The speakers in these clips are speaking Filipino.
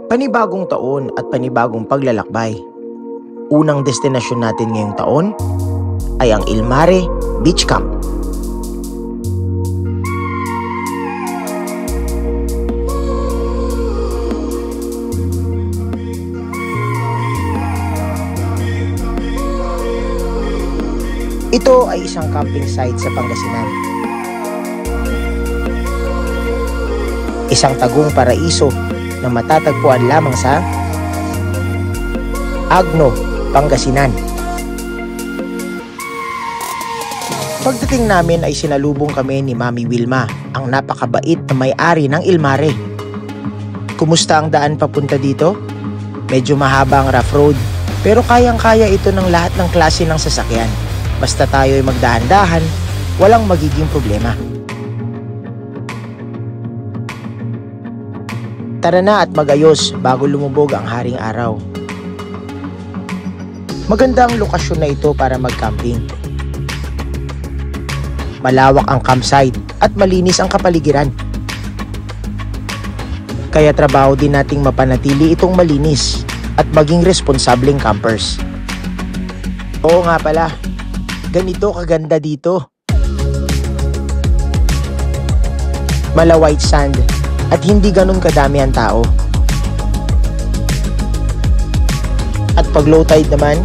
Panibagong taon at panibagong paglalakbay. Unang destinasyon natin ngayong taon ay ang Ilmare Beach Camp. Ito ay isang camping site sa Pangasinan. Isang tagong paraiso na matatagpuan lamang sa Agno, Pangasinan. Pagdating namin ay sinalubong kami ni Mami Wilma, ang napakabait na may-ari ng Ilmare. Kumusta ang daan papunta dito? Medyo mahaba ang rough road, pero kayang-kaya ito ng lahat ng klase ng sasakyan. Basta tayo ay magdahan-dahan, walang magiging problema. Tara na at magayos bago lumubog ang haring araw. Maganda ang lokasyon na ito para mag-camping. Malawak ang campsite at malinis ang kapaligiran. Kaya trabaho din nating mapanatili itong malinis at maging responsableng campers. Oo nga pala, ganito kaganda dito. Mala white sand at hindi ganun kadami ang tao. At pag low tide naman,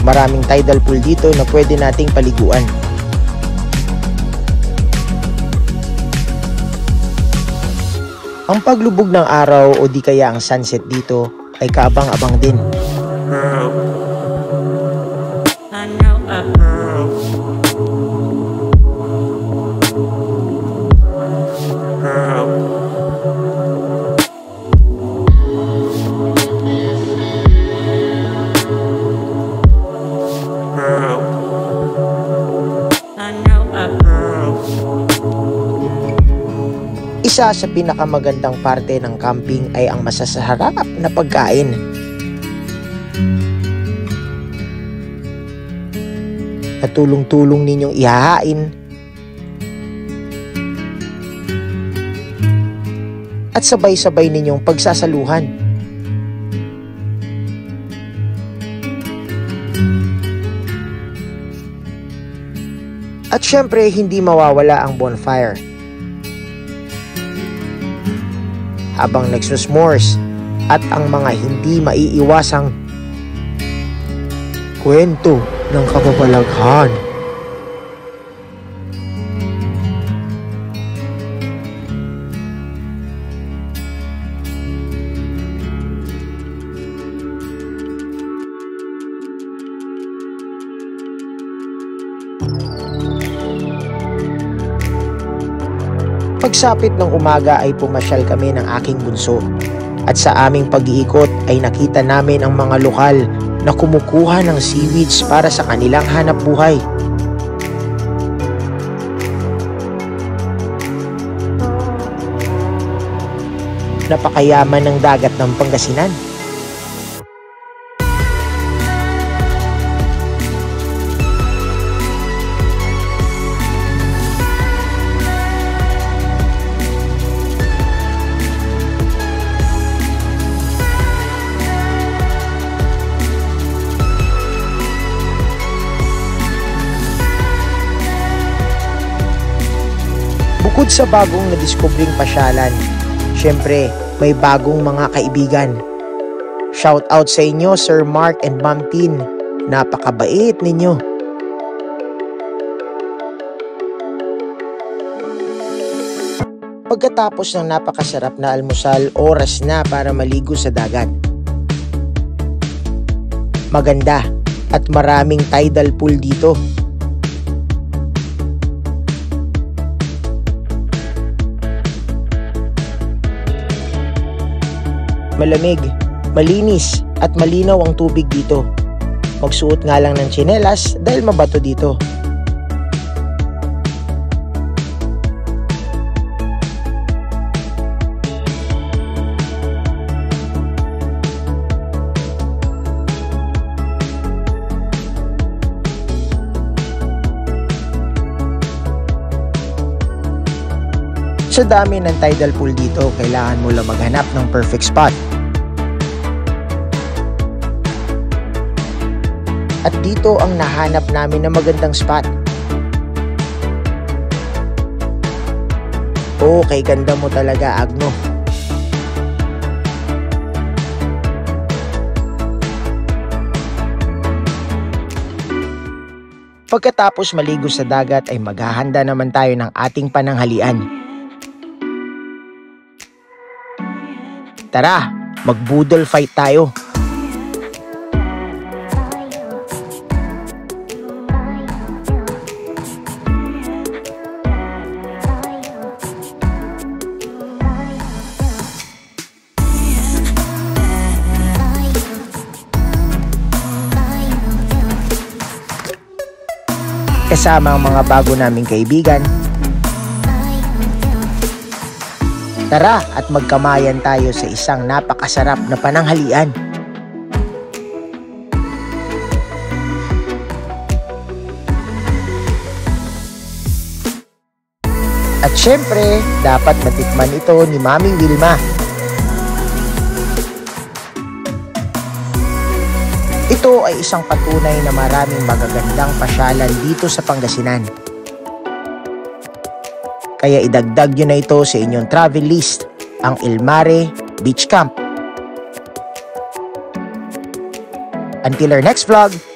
maraming tidal pool dito na pwede nating paliguan. Ang paglubog ng araw o di kaya ang sunset dito ay kaabang-abang din. Isa sa pinakamagandang parte ng camping ay ang masasarap na pagkain. At tulong-tulong ninyong ihahain. At sabay-sabay ninyong pagsasaluhan. At syempre, hindi mawawala ang bonfire. Habang nagsusmores at ang mga hindi maiiwasang kwento ng kababalaghan. Pagsapit ng umaga ay pumasyal kami ng aking bunso at sa aming pag-iikot ay nakita namin ang mga lokal na kumukuha ng seaweeds para sa kanilang hanap buhay. Napakayaman ng dagat ng Pangasinan. Bukod sa bagong nadiskubring pasyalan, syempre may bagong mga kaibigan. Shout out sa inyo Sir Mark and Ma'am Tin, napakabait ninyo. Pagkatapos ng napakasarap na almusal, oras na para maligo sa dagat. Maganda at maraming tidal pool dito. Malamig, malinis at malinaw ang tubig dito. Magsuot nga lang ng tsinelas dahil mabato dito. Sa dami ng tidal pool dito, kailangan mo lang maghanap ng perfect spot. At dito ang nahanap namin na magandang spot. Okay, ganda mo talaga, Agno. Pagkatapos maligo sa dagat ay maghahanda naman tayo ng ating pananghalian. Tara, mag-boodle fight tayo. Kasama ang mga bago naming kaibigan. Tara at magkamayan tayo sa isang napakasarap na pananghalian. At syempre, dapat matikman ito ni Mami Wilma. Ito ay isang patunay na maraming magagandang pasyalan dito sa Pangasinan. Kaya idagdag nyo na ito sa inyong travel list, ang Ilmare Beach Camp. Until our next vlog!